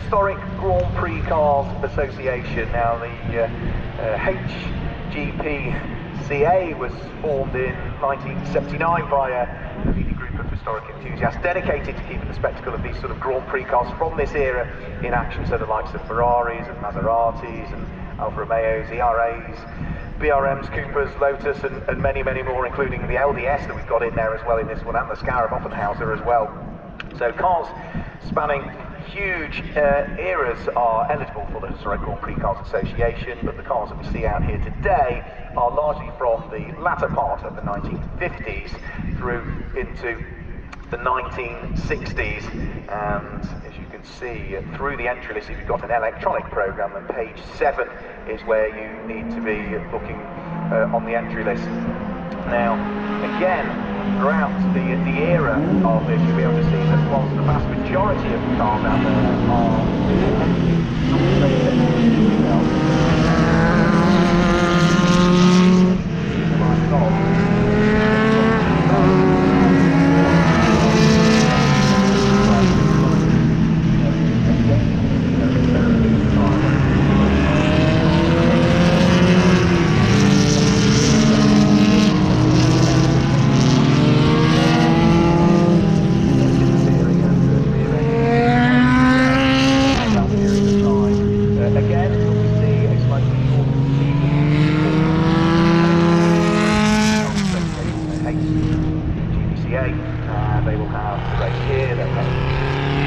Historic Grand Prix Cars Association. Now the HGPCA was formed in 1979 by a leading group of historic enthusiasts dedicated to keeping the spectacle of these sort of Grand Prix cars from this era in action. So the likes of Ferraris and Maseratis and Alfa Romeos, ERAs, BRMs, Coopers, Lotus, and many, many more, including the LDS that we've got in there as well in this one, and the Scarab Offenhauser as well. So cars spanning huge eras are eligible for the Historic Grand Prix Cars Association, but the cars that we see out here today are largely from the latter part of the 1950s through into the 1960s, and as you can see through the entry list, if you've got an electronic program, then page 7 is where you need to be looking on the entry list. Now, again, throughout the era of this, you'll be able to see that whilst the vast majority of the cars out there they will have the race here, they'll have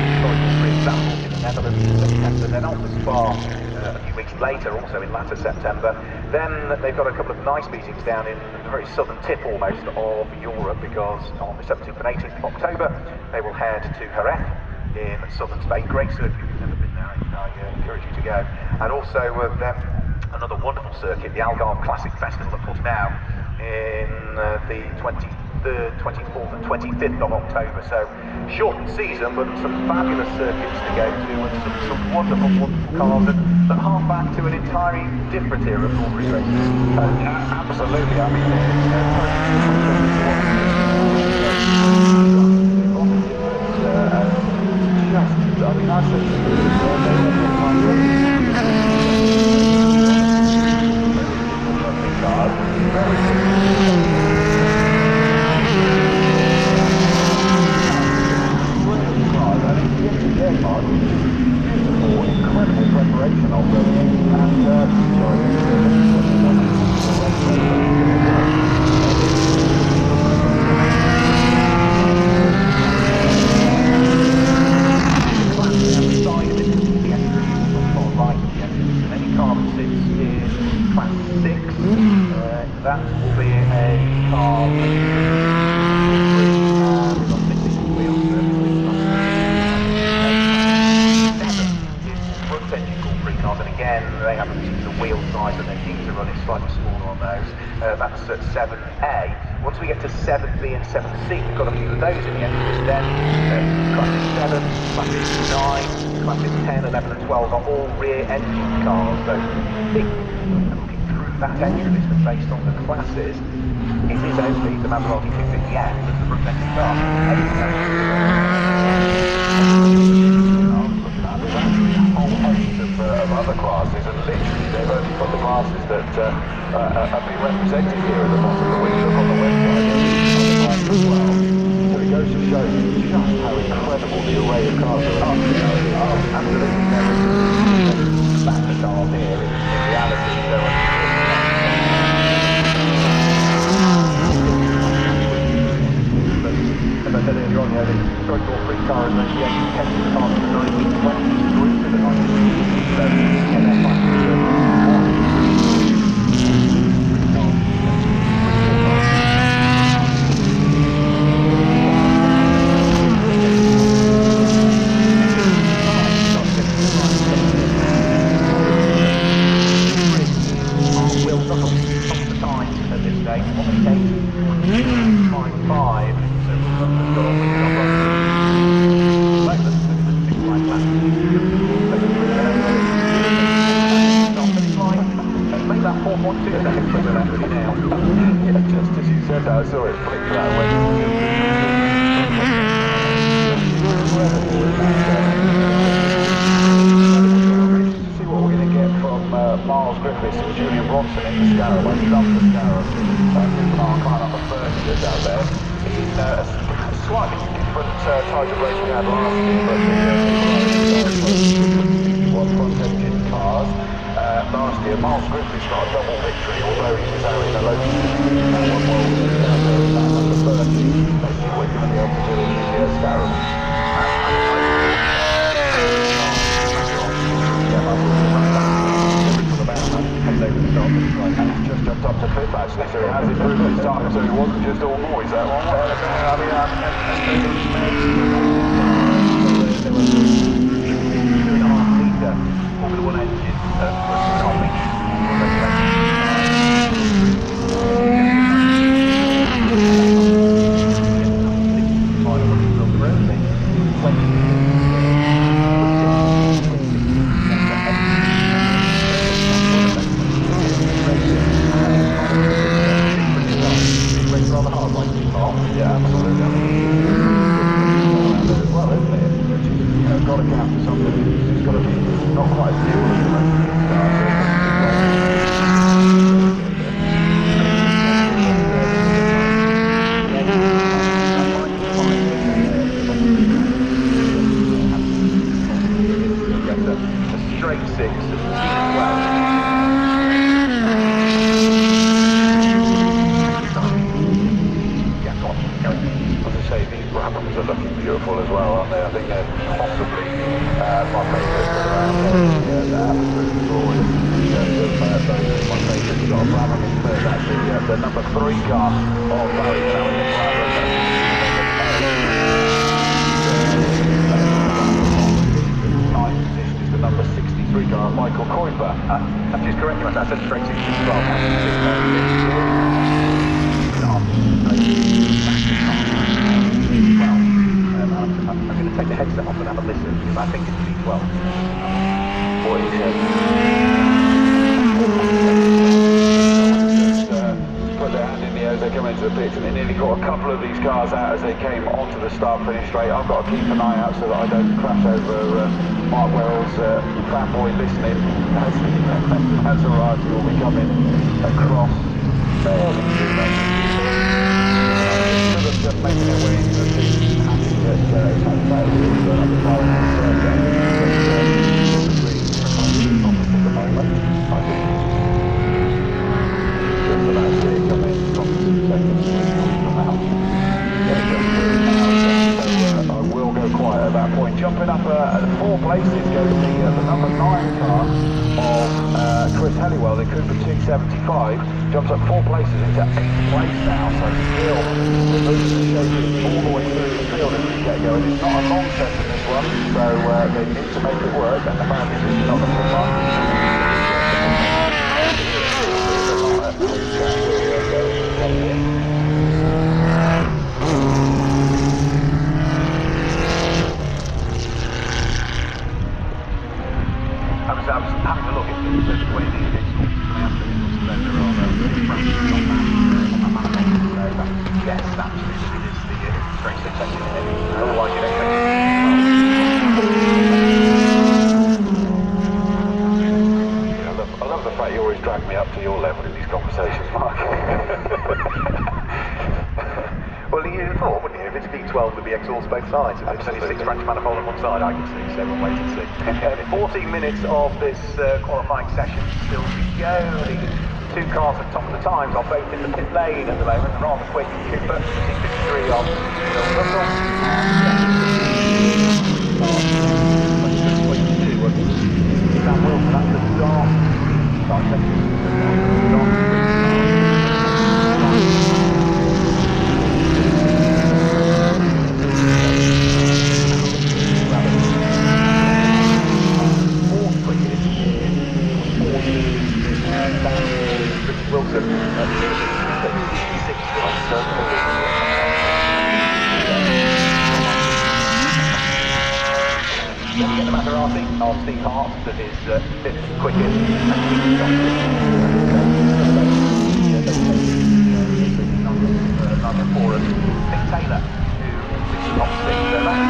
historical pre-examples in the Netherlands in September, then on the Spa a few weeks later, also in latter September. Then they've got a couple of nice meetings down in the very southern tip almost of Europe, because on the 17th and 18th of October they will head to Jerez in southern Spain. Great circuit, if you've never been there, I encourage you to go. And also then another wonderful circuit, the Algarve Classic Festival at Portimao in the 23rd, 24th and 25th of October. So shortened season, but some fabulous circuits to go to, and some wonderful, wonderful cars that hark back to an entirely different era of Grand Prix racing. Absolutely, I mean, I said incredible preparation of them, any car that sits in class 6, that will be a car and again, they have a particular wheel size and they're keen to run it slightly smaller on those. That's at 7A. Once we get to 7B and 7C, we've got a few of those in the entry list then. Classes 7, classes 9, classes 10, 11 and 12 are all rear engine cars. So looking through that entry list and based on the classes, it is only the Maserati 250M that's the front engine car. Of other classes, and literally they've only got the classes that are being represented here at the bottom of the wheel. Look on the website as well. So it goes to show you just how incredible the array of cars are. Absolutely never back the cars here in reality. As I said earlier on, the historic Grand Prix car association kept the cars from the 1920s through to the 1960s. So, just as you said that, I saw it flick that way. racing Julian Bronson in the Scarab. I love the Scarab. Car number 30 that's out there. In a slightly different type of race we had last year, but the one front engine cars. Last year, Miles Griffiths got a double victory, although he was out in a Lotus Division. That one well down there in that number 30. Let's see what he's going to be able to do in the Scarab. Just jumped up to fifth actually, so he has improved his time, so he wasn't just all boys that one. There was 2.5 litre Formula 1 engine was coming. Yeah, absolutely. Well, isn't it? It's got to count for something. It's got to be not quite as nimble as the rest of these A straight six as well. Are looking beautiful as well, aren't they? I think they're possibly my favourites around absolutely glorious in terms of those my favourites. You've got a Brabham in third, actually the number 3 car of Barry Cowan in Brabham. Ninth position is the number 63 car of Michael Kuiper. I'm just correcting myself, I said straight 6 as well. I'm going to take the headset off and have a listen, because I think it's B12. What he said. Put their hand in the air as they come into the pits, and they nearly got a couple of these cars out as they came onto the start-finish straight. I've got to keep an eye out so that I don't crash over Mark Wells' fanboy listening as Harati will be coming across fairly soon. Just making their way into the pits. I will go quiet at that point. Jumping up 4 places goes the number 9 car of Chris Helliwell, the Cooper T75. Jumps up 4 places into 8th place now, so still moving all the way through the field as we get going. It's not a long session this one, so they need to make it work, and the fact is it's not going to be I was having a look at the way these things coming after it, so there are branches on that manifest, so yes, absolutely it is the straight 6 engine in it, otherwise you'd expect I love the fact you always drag me up to your level in these conversations, Mark. Well, you'd have thought, wouldn't you, if it's V12 with the exhaust both sides, if it's only 6 branch manifold on one side, I can see, so we'll wait and see. 14 minutes of this qualifying session still to go. The 2 cars at top of the times are both in the pit lane at the moment, rather quick. Cooper, T53 on Will Russell. Sam Wilson at the start. Wilson Then we get the Maserati of Steve Hart that is 5th quickest number 4 of Nick Taylor, who is top 6. So that's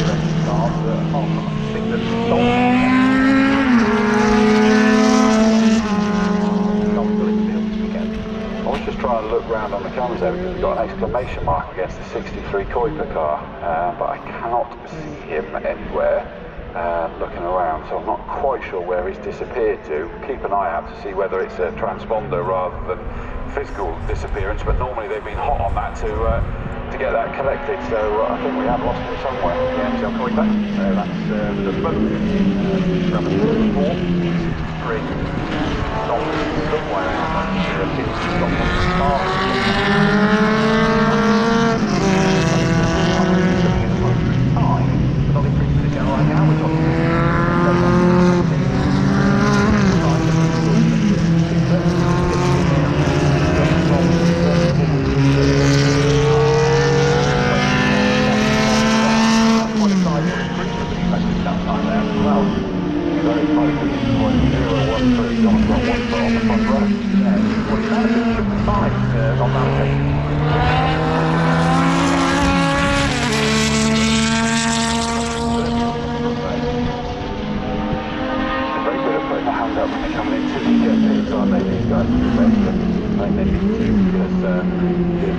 the ground on the colours there because we've got an exclamation mark against the 63 Kuiper car, but I cannot see him anywhere looking around, so I'm not quite sure where he's disappeared to. Keep an eye out to see whether it's a transponder rather than physical disappearance, but normally they've been hot on that to get that collected, so I think we have lost him somewhere. Yeah, so Kuiper. So that's the husband. Number 4, 3. Somewhere out there. Not in Prix position right now. We're talking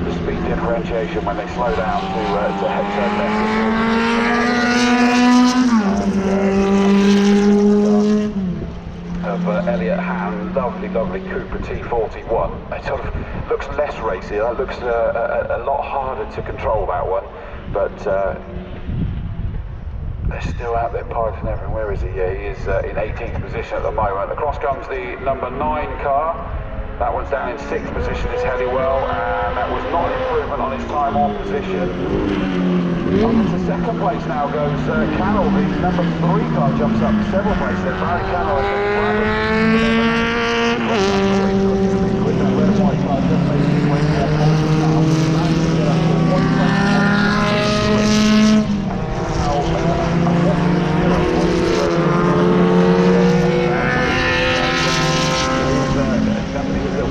the speed differentiation when they slow down to head turn left of Elliot Hand, lovely Cooper T41. It sort of looks less racy, that looks a lot harder to control, that one, but they're still out there piloting everything. Where is he? Yeah, he is in 18th position at the moment. Across comes the number 9 car. That one's down in 6th position, is Helliwell, and that was not an improvement on his time or position. Up into 2nd place now goes Cannell. The number 3 car jumps up several places. Barry Cannell and with that red and white car just making 24 points now.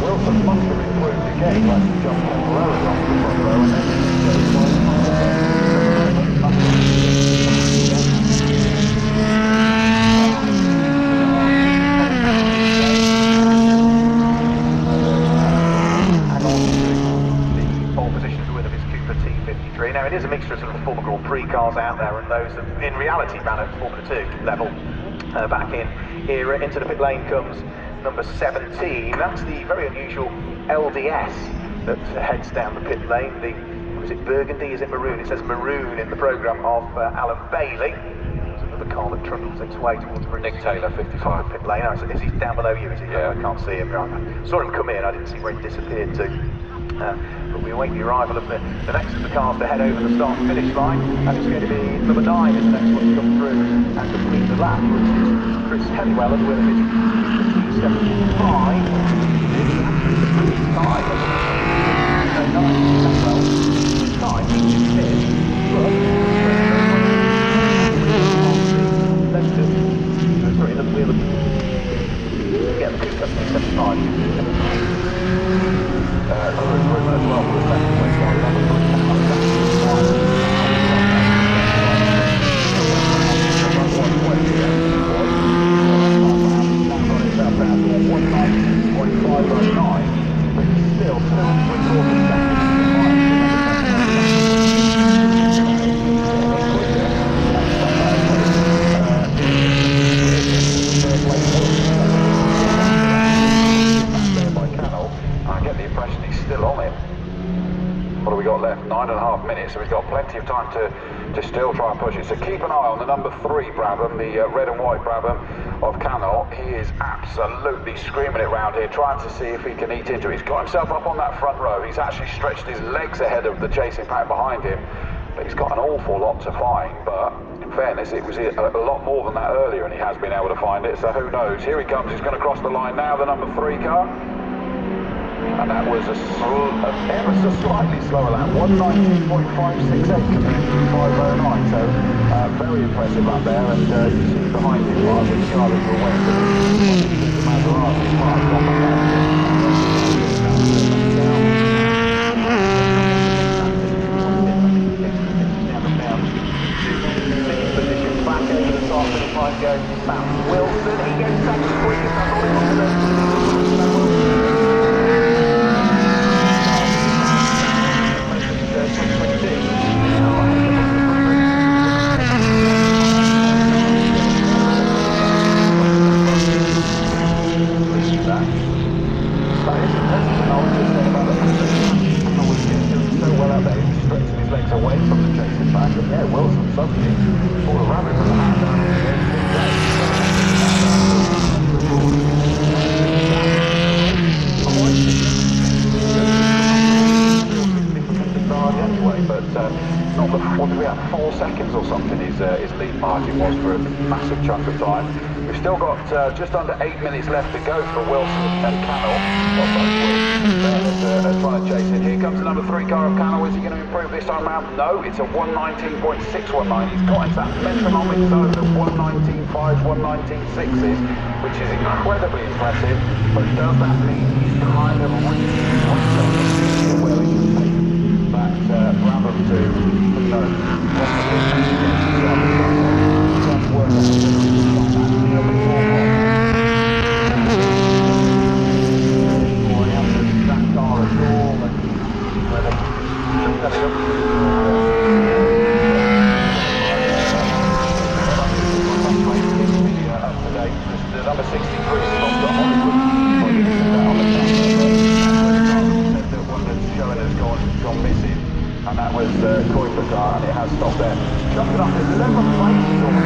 Wilson must have improved again, like he jumped temporarily off the front row and then the pole position to win of his Cooper T53. Now it is a mixture of sort of former Grand Prix cars out there and those that in reality ran at Formula 2 level back in era. Into the pit lane comes number 17, that's the very unusual LDS that heads down the pit lane. The, is it burgundy, is it maroon? It says maroon in the programme of Alan Bailey. There's another car that trundles its way towards Nick Taylor, 55. Pit lane. Oh, is he down below you? Is he? Yeah. I can't see him. Right. I saw him come in, I didn't see where he disappeared to. But we await the arrival of the next of the cars to head over the start and finish line, and it's going to be number 9 is the next one to come through and complete the lap, which is Chris Helliwell and with his T75. So we've got plenty of time to still try and push it. So keep an eye on the number 3 Brabham, the red and white Brabham of Cannell. He is absolutely screaming it round here, trying to see if he can eat into it. He's got himself up on that front row. He's actually stretched his legs ahead of the chasing pack behind him. But he's got an awful lot to find. But in fairness, it was a lot more than that earlier, and he has been able to find it. So who knows? Here he comes. He's going to cross the line now, the number 3 car. And that was ever so slightly slower lap, 119.568 compared to 509, so very impressive up there, and you see behind him, while the car that you're aware of, the Maserati car on the back. Position back over the top, and try and go Matt Wilson, he gets second quickest, that's all he wants to do. massive chunk of time. We've still got just under 8 minutes left to go for Wilson and Cannell. They're trying to chase it. Here comes the number 3 car of Cannell. Is he going to improve this time round? No, it's a 119.619. He's got into that metronomic zone of 119.5s, 119.6s, which is incredibly impressive. But does that mean he's kind of reaching where he can take that round up to, who knows, possibly work on the number 63 stopped at Hollywood. The one that's showing has gone missing, and that was Kuiper's car, and it has stopped there. Jumping up 11 places